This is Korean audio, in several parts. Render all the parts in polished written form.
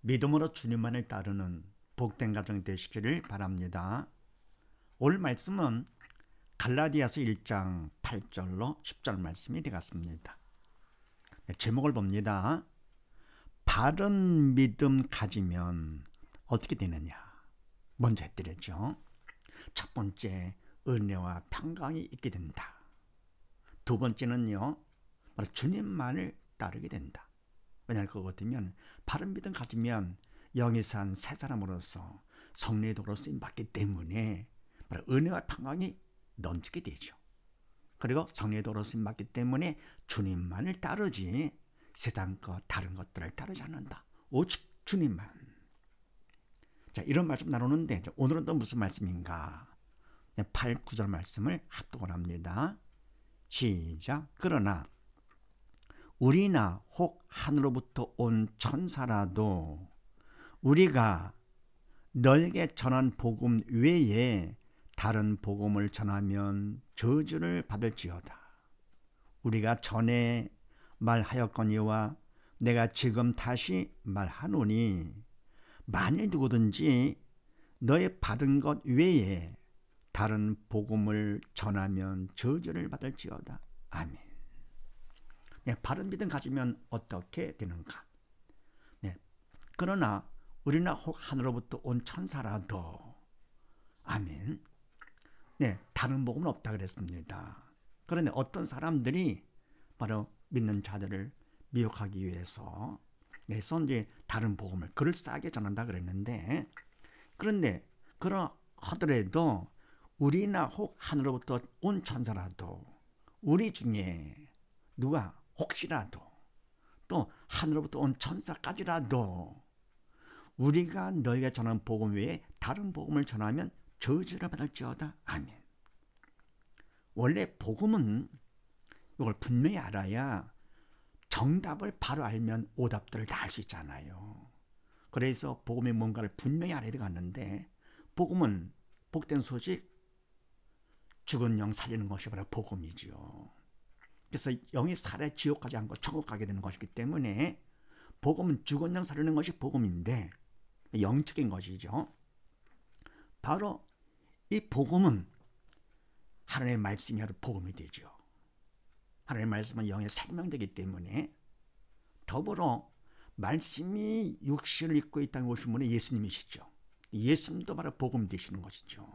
믿음으로 주님만을 따르는 복된 가정 되시기를 바랍니다. 오늘 말씀은 갈라디아서 1장 8절로 10절 말씀이 되겠습니다. 제목을 봅니다. 바른 믿음 가지면 어떻게 되느냐. 먼저 해드렸죠. 첫 번째, 은혜와 평강이 있게 된다. 두 번째는요, 주님만을 따르게 된다. 왜냐하면 그거 같으면 바른 믿음 가지면 영이 산 새 사람으로서 성령의 도로 쓰임받기 때문에 은혜와 평강이 넘치게 되죠. 그리고 성령의 도로 쓰임받기 때문에 주님만을 따르지 세상 것 다른 것들을 따르지 않는다. 오직 주님만. 자, 이런 말씀 나누는데 오늘은 또 무슨 말씀인가? 8, 9절 말씀을 합독을 합니다. 시작. 그러나 우리나 혹 하늘로부터 온 천사라도 우리가 너에게 전한 복음 외에 다른 복음을 전하면 저주를 받을지어다. 우리가 전에 말하였거니와 내가 지금 다시 말하노니 만일 누구든지 너의 받은 것 외에 다른 복음을 전하면 저주를 받을지어다. 아멘. 바른 믿음 가지면 어떻게 되는가? 그러나 우리나 혹 하늘로부터 온 천사라도 아멘. 다른 복음은 없다 그랬습니다. 그런데 어떤 사람들이 바로 믿는 자들을 미혹하기 위해서 이제 다른 복음을 그럴싸하게 전한다 그랬는데, 그런데 그러하더라도 우리나 혹 하늘로부터 온 천사라도 우리 중에 누가 혹시라도 또 하늘로부터 온 천사까지라도 우리가 너희가 전한 복음 외에 다른 복음을 전하면 저주를 받을지어다. 아멘. 원래 복음은 이걸 분명히 알아야 정답을 바로 알면 오답들을 다 알 수 있잖아요. 그래서 복음의 뭔가를 분명히 알아야 되겠는데, 복음은 복된 소식, 죽은 영 살리는 것이 바로 복음이지요. 그래서 영이 살아 지옥 가지 않고 천국 가게 되는 것이기 때문에 복음은 죽은 영 살리는 것이 복음인데 영적인 것이죠. 바로 이 복음은 하나님의 말씀이 바로 복음이 되죠. 하나님의 말씀은 영의 생명되기 때문에 더불어 말씀이 육신을 입고 이 땅에 오신 분이 예수님이시죠. 예수님도 바로 복음 되시는 것이죠.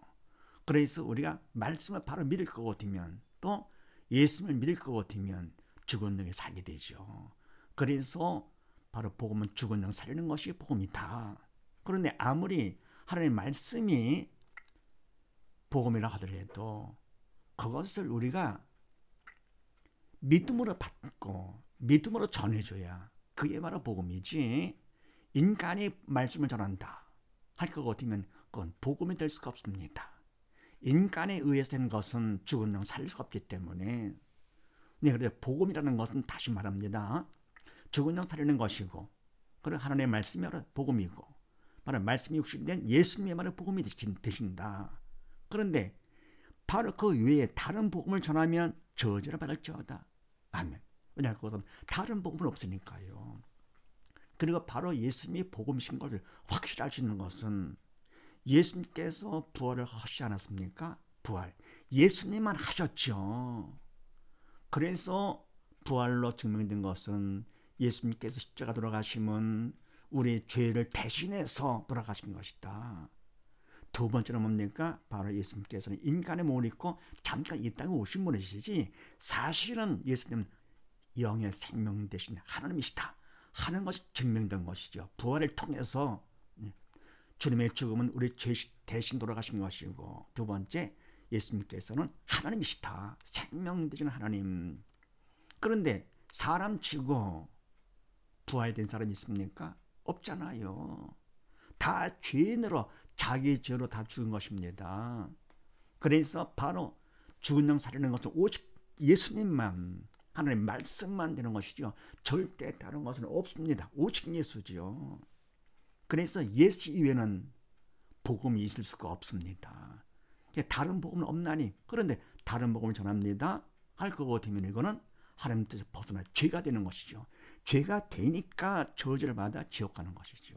그래서 우리가 말씀을 바로 믿을 것 같으면 또 예수님을 믿을 것 같으면 죽은 영에 살게 되죠. 그래서 바로 복음은 죽은 영 살리는 것이 복음이다. 그런데 아무리 하나님의 말씀이 복음이라 하더라도 그것을 우리가 믿음으로 받고 믿음으로 전해줘야 그게 바로 복음이지, 인간이 말씀을 전한다 할 것 같으면 그건 복음이 될 수가 없습니다. 인간에 의해서 된 것은 죽은 영 살릴 수가 없기 때문에, 그래서 복음이라는 것은 다시 말합니다. 죽은 영 살리는 것이고, 그리고 하나님의 말씀이 바로 복음이고, 바로 말씀이 육신된 예수님의 바로 복음이 되신다. 그런데 바로 그 외에 다른 복음을 전하면 저주를 받을지어다. 아멘. 왜냐하면 그것은 다른 복음은 없으니까요. 그리고 바로 예수님이 복음이신 것을 확실히 알 수 있는 것은 예수님께서 부활을 하시지 않았습니까? 부활. 예수님만 하셨죠. 그래서 부활로 증명된 것은 예수님께서 십자가 돌아가심은 우리 죄를 대신해서 돌아가신 것이다. 두 번째는 뭡니까? 바로 예수님께서는 인간의 몸을 입고 잠깐 이 땅에 오신 분이시지 사실은 예수님은 영의 생명 대신 하나님이시다 하는 것이 증명된 것이죠. 부활을 통해서 주님의 죽음은 우리 죄 대신 돌아가신 것이고, 두 번째 예수님께서는 하나님이시다. 생명 되신 하나님. 그런데 사람치고 부활된 사람이 있습니까? 없잖아요. 다 죄인으로 자기 죄로 다 죽은 것입니다. 그래서 바로 죽은 영 살리는 것은 오직 예수님만, 하나님의 말씀만 되는 것이죠. 절대 다른 것은 없습니다. 오직 예수죠. 그래서 예수 이외에는 복음이 있을 수가 없습니다. 다른 복음은 없나니, 그런데 다른 복음을 전합니다 할 것 같으면 이거는 하나님 뜻에서 벗어나 죄가 되는 것이죠. 죄가 되니까 저주를 받아 지옥 가는 것이죠.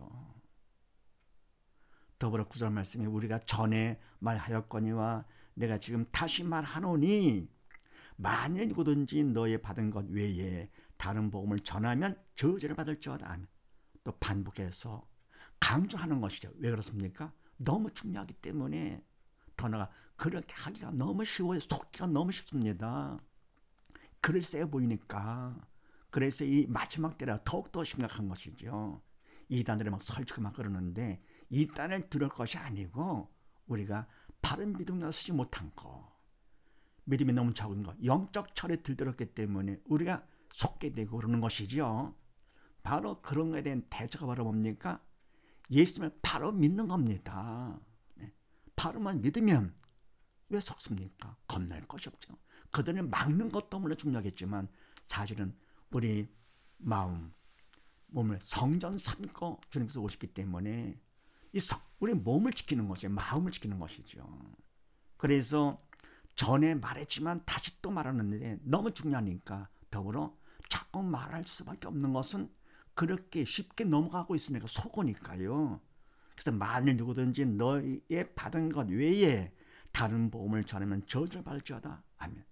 더불어 9절 말씀에 우리가 전에 말하였거니와 내가 지금 다시 말하노니 만일 누구든지 너의 받은 것 외에 다른 복음을 전하면 저주를 받을지어다. 또 반복해서 강조하는 것이죠. 왜 그렇습니까? 너무 중요하기 때문에. 더 나아가 그렇게 하기가 너무 쉬워요. 속기가 너무 쉽습니다. 글을 세 보이니까. 그래서 이 마지막 때라 더욱더 심각한 것이죠. 이단들이 막 설치고 막 그러는데 이단을 들을 것이 아니고 우리가 바른 믿음을 쓰지 못한 거, 믿음이 너무 적은 것, 영적 철에 들들었기 때문에 우리가 속게 되고 그러는 것이죠. 바로 그런 것에 대한 대처가 바로 뭡니까? 예수님을 바로 믿는 겁니다. 바로만 믿으면 왜 속습니까? 겁날 것이 없죠. 그들을 막는 것도 물론 중요하겠지만 사실은 우리 마음, 몸을 성전 삼고 주님께서 오셨기 때문에 우리 몸을 지키는 것이 마음을 지키는 것이죠. 그래서 전에 말했지만 다시 또 말하는데 너무 중요하니까 더불어 자꾸 말할 수밖에 없는 것은 그렇게 쉽게 넘어가고 있으니까 속으니까요. 그래서 만일 누구든지 너의 받은 것 외에 다른 복음을 전하면 저주를 받을지어다. 아멘.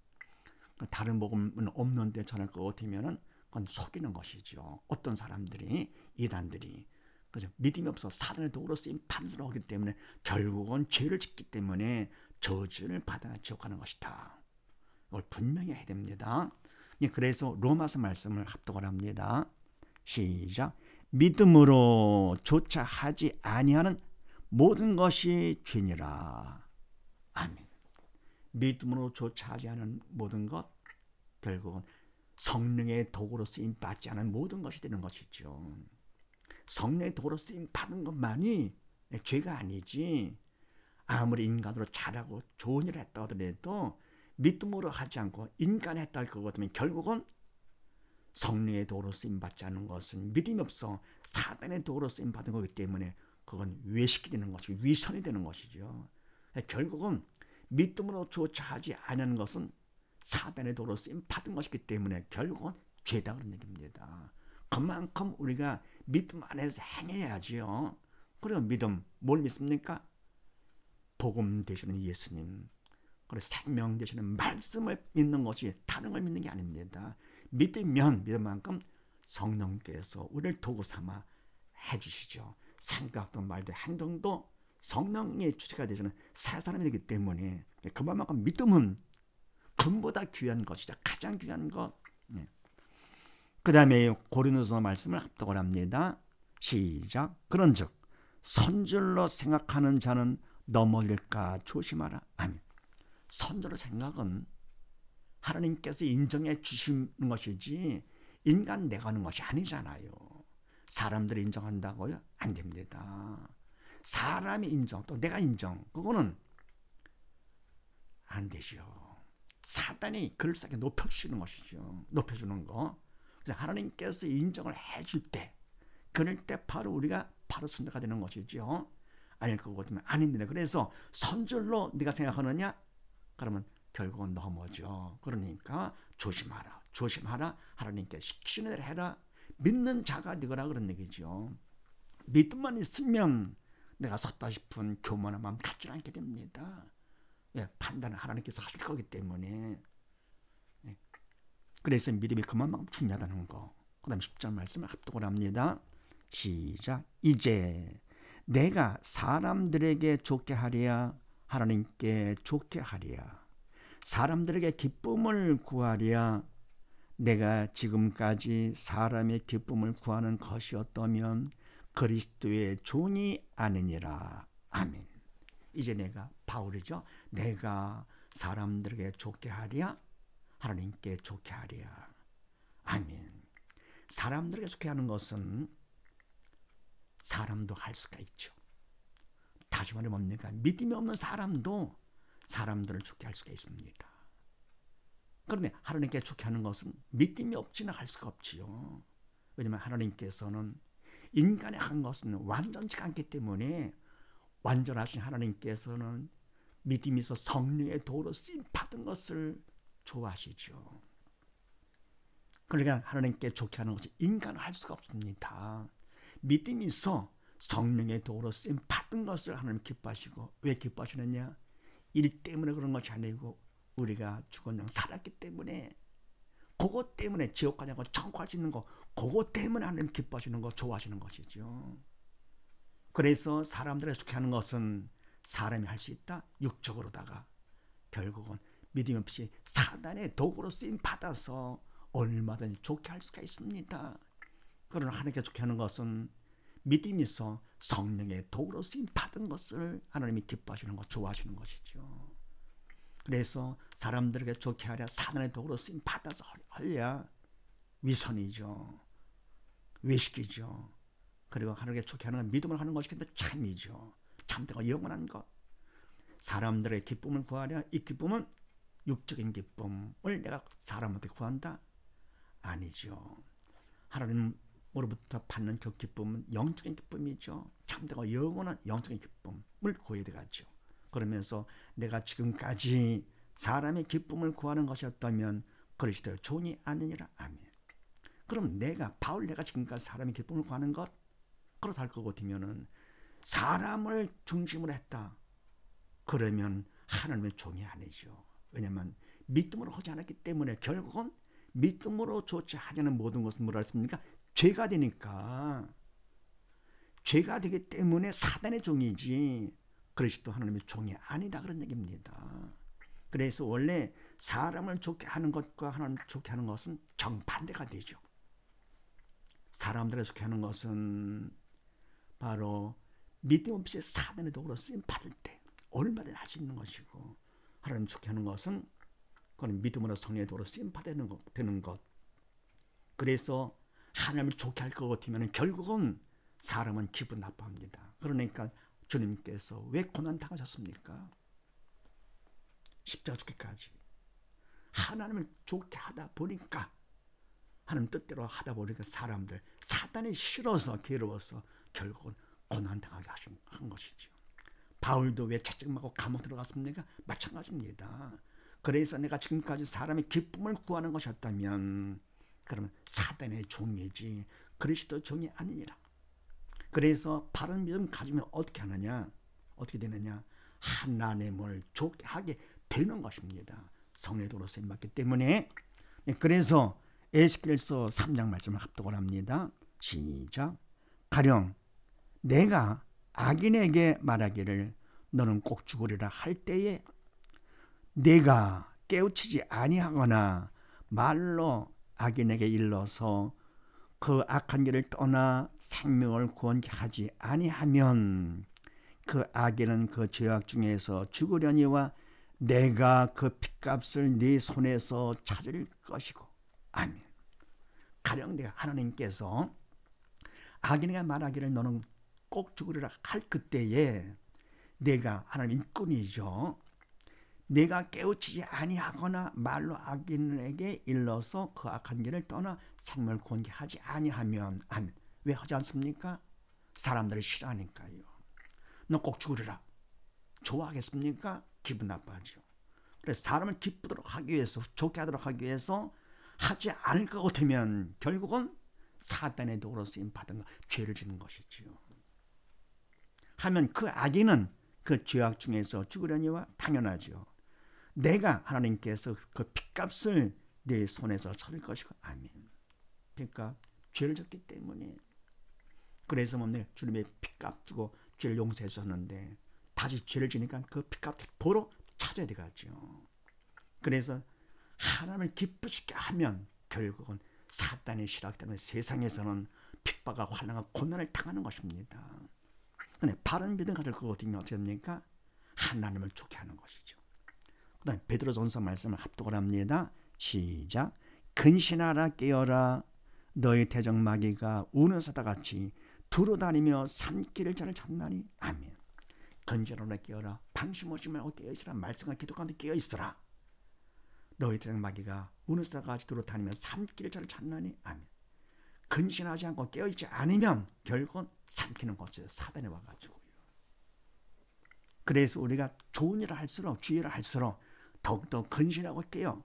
다른 복음은 없는데 전할 것 같으면 그건 속이는 것이죠. 어떤 사람들이, 이단들이. 그래서 믿음이 없어 사단의 도구로 쓰임 판으로 오기 때문에 결국은 죄를 짓기 때문에 저주를 받아 지옥 가는 것이다. 이걸 분명히 해야 됩니다. 그래서 로마서 말씀을 합독을 합니다. 시작. 믿음으로 조차 하지 아니하는 모든 것이 죄니라. 아멘. 믿음으로 조차 하지 않은 모든 것, 결국은 성령의 도구로 쓰임 받지 않은 모든 것이 되는 것이죠. 성령의 도구로 쓰임 받은 것만이 죄가 아니지. 아무리 인간으로 잘하고 좋은 일을 했다 하더라도 믿음으로 하지 않고 인간이 했다 할 것 같으면 결국은 성령의 도구로 쓰임 받지 않는 것은 믿음이 없어 사단의 도구로 쓰임 받은 거기 때문에 그건 외식이 되는 것이고 위선이 되는 것이죠. 결국은 믿음으로 조차 하지 않는 것은 사단의 도구로 쓰임 받은 것이기 때문에 결국은 죄다 그런 얘기입니다. 그만큼 우리가 믿음 안에서 행해야지요. 그리고 믿음, 뭘 믿습니까? 복음 되시는 예수님, 그리고 생명 되시는 말씀을 믿는 것이 다른 걸 믿는 게 아닙니다. 믿으면 믿음만큼 성령께서 우리를 도구 삼아 해주시죠. 생각도 말도 행동도 성령의 주체가 되시는 새 사람이 되기 때문에 그만큼 믿음은 금보다 귀한 것이죠. 가장 귀한 것. 그 다음에 고린도서 말씀을 합독을 합니다. 시작. 그런즉 선줄로 생각하는 자는 넘어질까 조심하라. 아멘. 선줄로 생각은 하나님께서 인정해 주시는 것이지 인간 내가 하는 것이 아니잖아요. 사람들이 인정한다고요? 안 됩니다. 사람이 인정, 또 내가 인정, 그거는 안 되죠. 사단이 글싸게 높여주시는 것이죠. 높여주는 거. 그래서 하나님께서 인정을 해줄 때, 그럴 때 바로 우리가 바로 선자가 되는 것이죠. 아닐 것 같으면 아닙니다. 그래서 선줄로 네가 생각하느냐? 그러면 결국은 넘어져. 그러니까 조심하라. 조심하라. 하나님께 시키는 대로 해라. 믿는 자가 되거라 그런 얘기죠. 믿음만 있으면 내가 섰다 싶은 교만한 마음 갖지 않게 됩니다. 판단은 하나님께서 하실 거기 때문에. 그래서 믿음이 그만큼 중요하다는 거. 그 다음에 10절 말씀을 합독을 합니다. 시작. 이제 내가 사람들에게 좋게 하랴 하나님께 좋게 하랴 사람들에게 기쁨을 구하랴 내가 지금까지 사람의 기쁨을 구하는 것이었다면 그리스도의 종이 아니니라. 아멘. 이제 내가 바울이죠. 내가 사람들에게 좋게 하랴 하나님께 좋게 하랴. 아멘. 사람들에게 좋게 하는 것은 사람도 할 수가 있죠. 다시 말해 뭡니까? 믿음이 없는 사람도 사람들을 좋게 할 수가 있습니다. 그런데 하나님께 좋게 하는 것은 믿음이 없지는 할 수가 없지요. 왜냐하면 하나님께서는 인간의 한 것은 완전치 않기 때문에 완전하신 하나님께서는 믿음이 있어 성령의 도로 쓰임 받은 것을 좋아하시죠. 그러니까 하나님께 좋게 하는 것은 인간은 할 수가 없습니다. 믿음이 있어 성령의 도구로 쓰임 받은 것을 하나님 기뻐하시고, 왜 기뻐하시느냐? 일 때문에 그런 것이 아니고 우리가 죽은 영 살았기 때문에, 그것 때문에 지옥 가냐고 청구할 수 있는 거, 그것 때문에 하나님 기뻐하시는 거, 좋아하시는 것이죠. 그래서 사람들의 좋게 하는 것은 사람이 할 수 있다? 육적으로다가 결국은 믿음 없이 사단의 도구로 쓰임 받아서 얼마든지 좋게 할 수가 있습니다. 그러나 하나님께 좋게 하는 것은 믿음이 있어 성령의 도구로 쓰임 받은 것을 하나님이 기뻐하시는 것, 좋아하시는 것이죠. 그래서 사람들에게 좋게 하랴 사단의 도구로 쓰임 받아서 하랴 위선이죠. 외식이죠. 그리고 하나님께 좋게 하는 건 믿음을 하는 것이 참이죠. 참되고 영원한 것. 사람들의 기쁨을 구하랴, 이 기쁨은 육적인 기쁨을 내가 사람한테 구한다? 아니죠. 하나님으로부터 받는 그 기쁨은 영적인 기쁨이죠. 참되고 영원한 영적인 기쁨을 구해야 되겠죠. 그러면서 내가 지금까지 사람의 기쁨을 구하는 것이었다면 그리스도의 종이 아니니라. 아멘. 그럼 내가 지금까지 사람의 기쁨을 구하는 것, 그렇다 할 것 같으면은 사람을 중심으로 했다. 그러면 하나님의 종이 아니죠. 왜냐하면 믿음으로 하지 않았기 때문에 결국은 믿음으로 좋지 하자는 모든 것은 뭐라 했습니까? 죄가 되니까. 죄가 되기 때문에 사단의 종이지 그리스도 하나님의 종이 아니다, 그런 얘기입니다. 그래서 원래 사람을 좋게 하는 것과 하나님을 좋게 하는 것은 정반대가 되죠. 사람들을 좋게 하는 것은 바로 믿음 없이 사단의 도구로 쓰임 받을 때 얼마든지 할 수 있는 것이고, 하나님 좋게 하는 것은 그건 믿음으로 성령의 도구로 쓰임 받는 것. 그래서 하나님을 좋게 할 것 같으면 결국은 사람은 기분 나빠합니다. 그러니까 주님께서 왜 고난 당하셨습니까? 십자가 죽기까지. 하나님을 좋게 하다 보니까, 하나님 뜻대로 하다 보니까 사람들, 사단이 싫어서 괴로워서 결국은 고난 당하게 한 것이죠. 바울도 왜 채찍맞고 감옥 들어갔습니까? 마찬가지입니다. 그래서 내가 지금까지 사람의 기쁨을 구하는 것이었다면 그러면 사단의 종이지 그리스도 종이 아니니라. 그래서 바른 믿음 가지면 어떻게 하느냐? 어떻게 되느냐? 하나님을 좋게 하게 되는 것입니다. 성령의 도로 쓰임 받기 때문에. 그래서 에스겔서 3장 말씀을 합독을 합니다. 시작. 가령 내가 악인에게 말하기를 너는 꼭 죽으리라 할 때에 내가 깨우치지 아니하거나 말로 악인에게 일러서 그 악한 길을 떠나 생명을 구원케 하지 아니하면 그 악인은 그 죄악 중에서 죽으려니와 내가 그 핏값을 네 손에서 찾을 것이고. 아멘. 가령 내가 하나님께서 악인에게 말하기를 너는 꼭 죽으리라 할 그때에 내가 하나님 일꾼이죠. 내가 깨우치지 아니하거나 말로 악인에게 일러서 그 악한 길을 떠나 생명을 구원케 하지 아니하면. 아멘. 왜 하지 않습니까? 사람들이 싫어하니까요. 너 꼭 죽으리라. 좋아하겠습니까? 기분 나빠하죠. 그래서 사람을 기쁘도록 하기 위해서, 좋게 하도록 하기 위해서 하지 않을 것 같으면 결국은 사단의 도구로 쓰임 받은 죄를 짓는 것이지요. 하면 그 악인은 그 죄악 중에서 죽으려니와 당연하죠. 내가 하나님께서 그 핏값을 내 손에서 찾을 것이고. 아멘. 그러니까 죄를 졌기 때문에. 그래서 뭐 주님의 핏값 주고 죄를 용서해 줬는데 다시 죄를 지니까 그 핏값 도로 찾아야 되겠죠. 그래서 하나님을 기쁘시게 하면 결국은 사단의 시락 때문에 세상에서는 핍박과 환난과 고난을 당하는 것입니다. 근데 바른 믿음 가질 것 같으면 어떻게 됩니까? 하나님을 좋게 하는 것이죠. 그 다음에 베드로전서 말씀을 합독을 합니다. 시작. 근신하라 깨어라 너희 대적마귀가 우는 사자같이 두루다니며 삼키를 자를 찾나니. 아멘. 근신하라 깨어라. 방심하지 말고 깨어있으라. 말씀과 기도 가운데 깨어있으라. 너희 대적마귀가 우는 사자같이 두루다니며 삼키를 자를 찾나니. 아멘. 근신하지 않고 깨어있지 않으면 결국은 삼키는 것이에요. 사단에 와가지고요. 그래서 우리가 좋은 일을 할수록, 주의 일을 할수록 더욱더 근신하고 깨어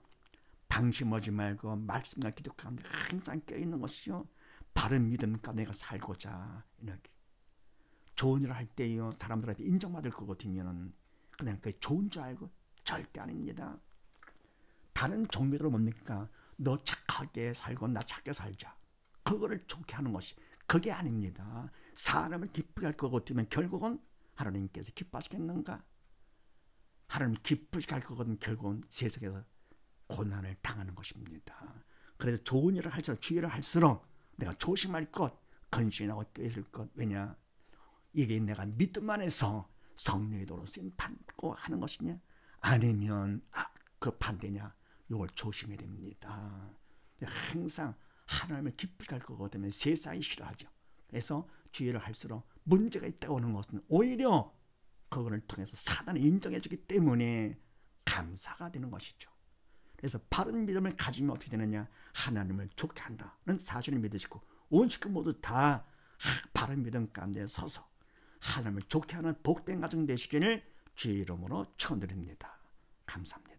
방심하지 말고 말씀과 기도 가운데 항상 껴있는 것이요. 바른 믿음과 내가 살고자 이렇게. 좋은 일을 할 때요 사람들한테 인정받을 것 같으면 그냥 그게 좋은 줄 알고 절대 아닙니다. 다른 종교들은 뭡니까? 너 착하게 살고 나 착하게 살자. 그거를 좋게 하는 것이 그게 아닙니다. 사람을 기쁘게 할 것 같으면 결국은 하나님께서 기뻐하시겠는가? 하나님 기쁘시게 할 것 같으면 결국은 세상에서 고난을 당하는 것입니다. 그래서 좋은 일을 할수록 주의를 할수록 내가 조심할 것, 근신하고 껴있을 것. 왜냐? 이게 내가 믿음 안에서 성령의 도로 쓰임받고 하는 것이냐? 아니면 그 반대냐? 이걸 조심해야 됩니다. 항상 하나님을 기쁘게 할 것 같으면 세상이 싫어하죠. 그래서 주의를 할수록 문제가 있다고 하는 것은 오히려 그거를 통해서 사단이 인정해 주기 때문에 감사가 되는 것이죠. 그래서 바른 믿음을 가지면 어떻게 되느냐? 하나님을 좋게 한다는 사실을 믿으시고 온 식구 모두 다 바른 믿음 가운데 서서 하나님을 좋게 하는 복된 가정 되시기를 주의 이름으로 축원드립니다. 감사합니다.